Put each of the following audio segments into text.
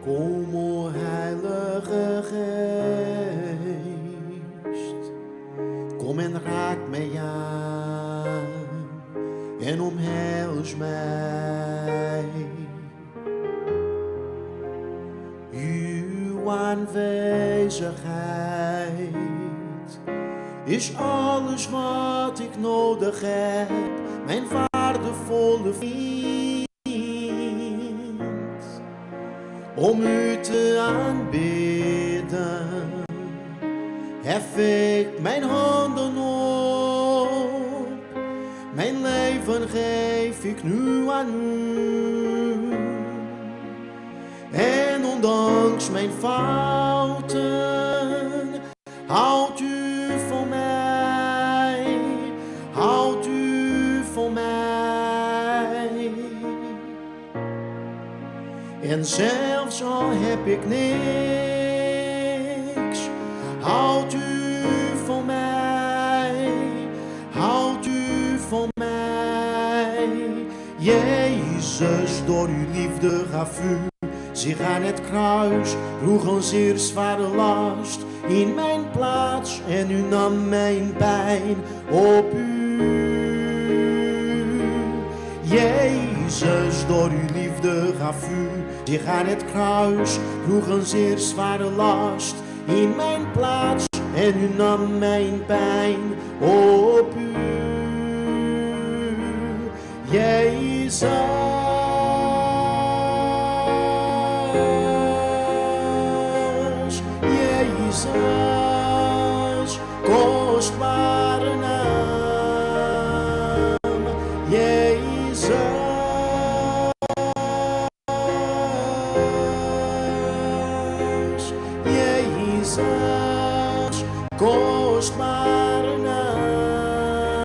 Kom, o Heilige Geest, kom en raak mij aan en omhels mij. Uw aanwezigheid is alles wat ik nodig heb, mijn waardevolle vriend. Om u te aanbidden, hef ik mijn handen op. Mijn leven geef ik nu aan u. En ondanks mijn fouten, houdt u van mij, houdt u van mij. En zelfs al heb ik niks, houdt u van mij, houdt u van mij. Jezus, door uw liefde gaf u zich aan het kruis, droeg een zeer zware last in mijn plaats en u nam mijn pijn op u. Jezus, door uw liefde gaf u zich aan het kruis, droeg een zeer zware last in mijn plaats en u nam mijn pijn op u. Jezus, Jezus, kostbare naam, Jezus, Jezus, kostbare naam,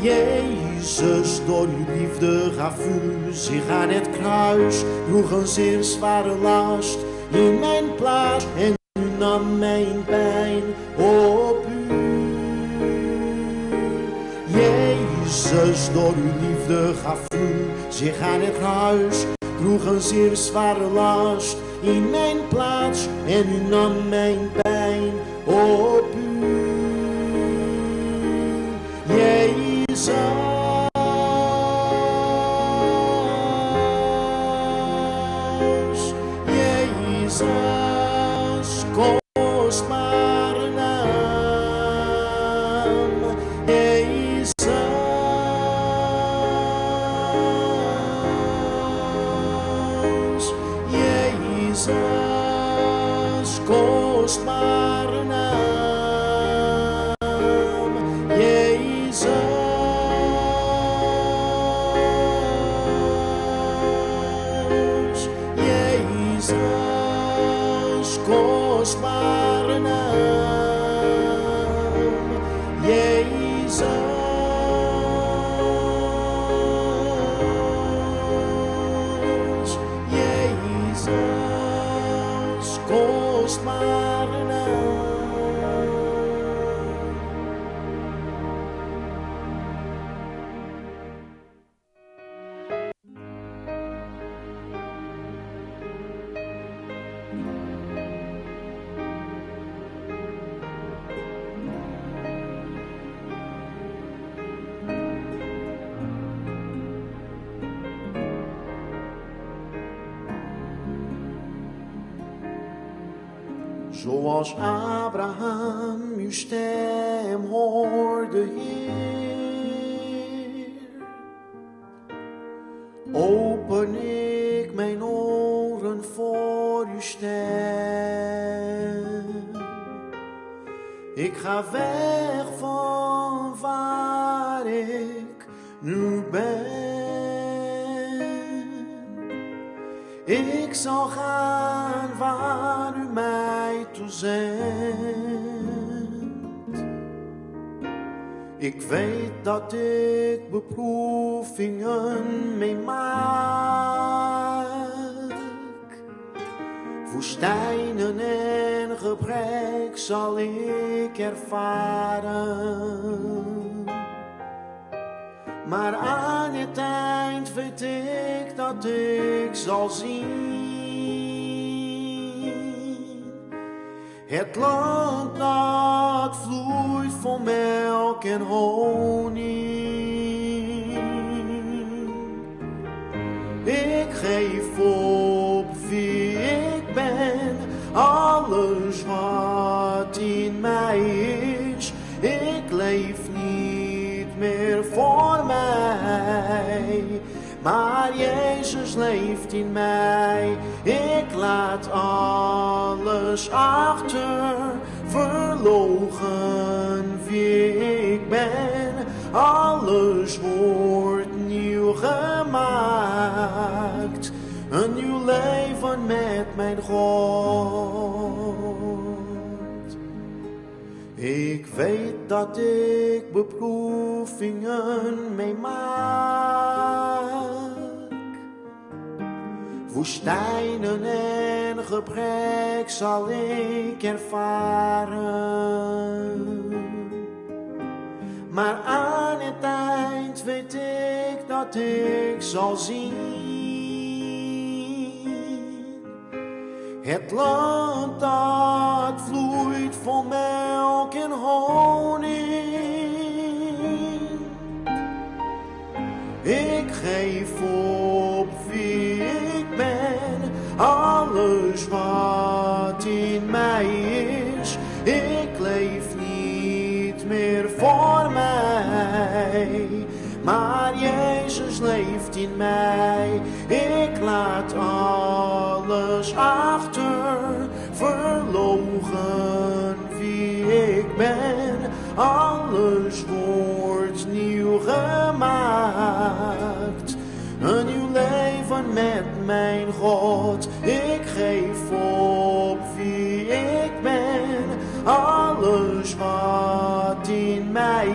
Jezus, door uw liefde gaf u zich aan het kruis, droeg een zeer zware last in mijn plaats en u nam mijn pijn op u. Jezus, door uw liefde gaf u zich aan het kruis, droeg een zeer zware last in mijn plaats en u nam mijn pijn op u. Jezus, Jezus, kostbare naam, Jezus, Jezus, kostbare naam, Jezus, Jezus, kostbare naam, Jezus, Jezus, kostbare naam. Zoals Abraham uw stem hoorde, Heer, open ik mijn oren voor uw stem. Ik ga weg van waar ik nu ben. Ik zal gaan waar u mij toe zendt. Ik weet dat ik beproevingen meemaak, woestijnen en gebrek zal ik ervaren. Maar aan het eind weet ik dat ik zal zien Het land dat vloeit vol melk en honing. Ik geef op wie ik ben, alles wat in mij is. Ik leef niet meer voor mij, maar Jezus leeft in mij. Ik laat alles achter, verloochen wie ik ben. Alles wordt nieuw gemaakt, een nieuw leven met mijn God. Ik weet dat ik beproevingen meemaak, woestijnen en gebrek zal ik ervaren. Maar aan het eind weet ik dat ik zal zien het land dat vloeit vol melk en honing. Ik geef op wie ik ben, alles wat in mij is. Ik leef niet meer voor mij, maar Jezus leeft in mij. Ik laat alles achter, verloochen wie ik ben. Alles wordt nieuw gemaakt, een nieuw leven met mijn God. Ik geef op wie ik ben, alles wat in mij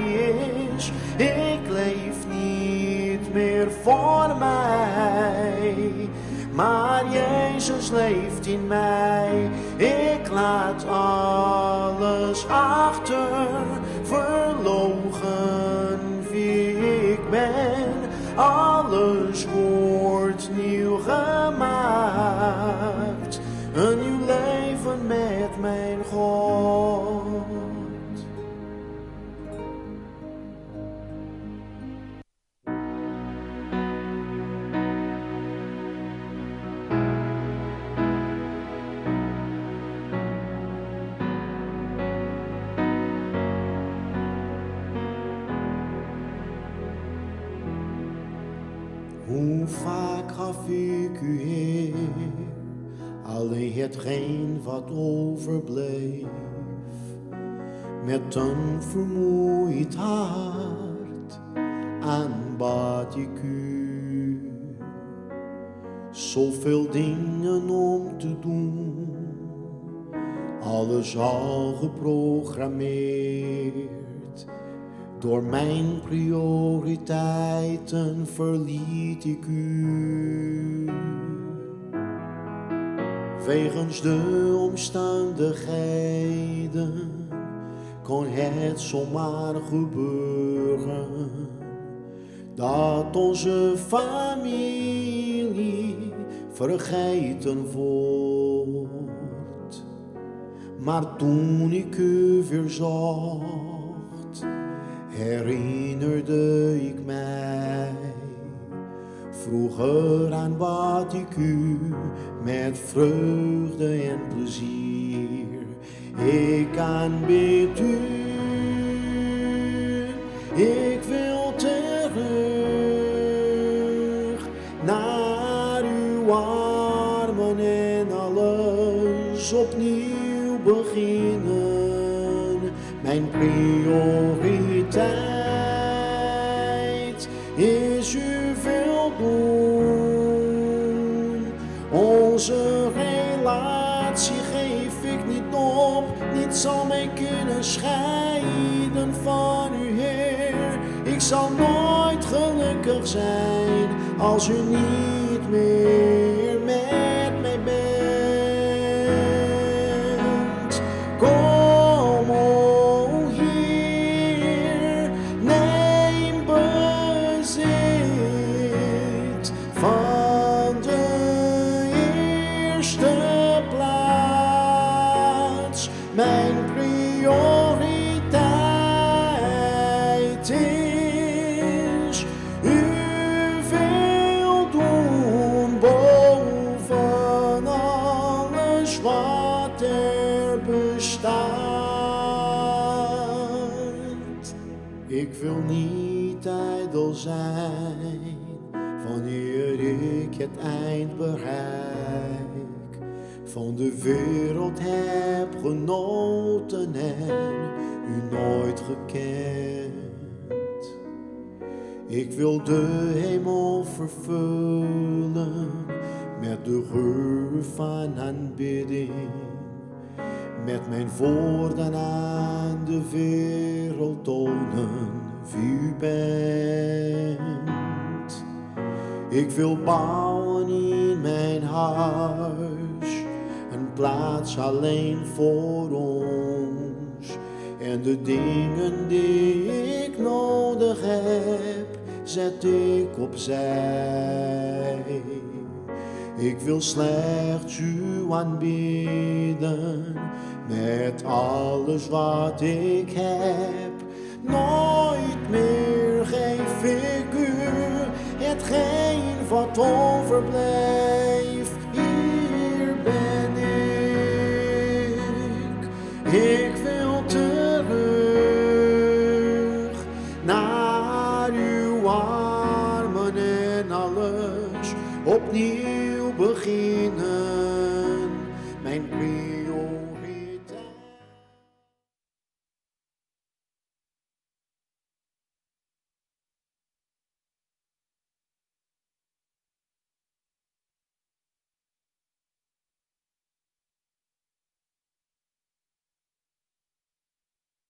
is. Ik leef niet meer voor mij, maar Jezus leeft in mij. Ik laat alles achter, verloochen wie ik ben. Alles wordt nieuw gemaakt, een nieuw leven met mijn God. Hoe vaak gaf ik u, Heer, alleen hetgeen wat overbleef. Met een vermoeid hart aanbad ik u. Zoveel dingen om te doen, alles al geprogrammeerd. Door mijn prioriteiten verliet ik u. Wegens de omstandigheden kon het zomaar gebeuren dat onze familie vergeten wordt. Maar toen ik u weer zocht, herinnerde ik mij vroeger aan wat ik u met vreugde en plezier ik aanbid u. Ik wil terug naar uw armen en alles opnieuw beginnen. Mijn prioriteit is u wil doen. Onze relatie geef ik niet op, niets zal mij kunnen scheiden van u, Heer. Ik zal nooit gelukkig zijn als u niet meer met mij bent. Kom, o Heer, neem bezit van de eerste plaats. ijdel zijn wanneer ik het eind bereik. Van de wereld heb genoten en u nooit gekend. Ik wil de hemel vervullen met de geur van aanbidding. Met mijn woorden aan de wereld tonen wie u bent. Ik wil bouwen in mijn huis een plaats alleen voor ons. En de dingen die ik nodig heb, zet ik opzij. Ik wil slechts u aanbidden met alles wat ik heb. Nooit meer geef ik u hetgeen wat overblijft. Hier ben ik. Ik wil terug naar uw armen en alles opnieuw beginnen. Mijn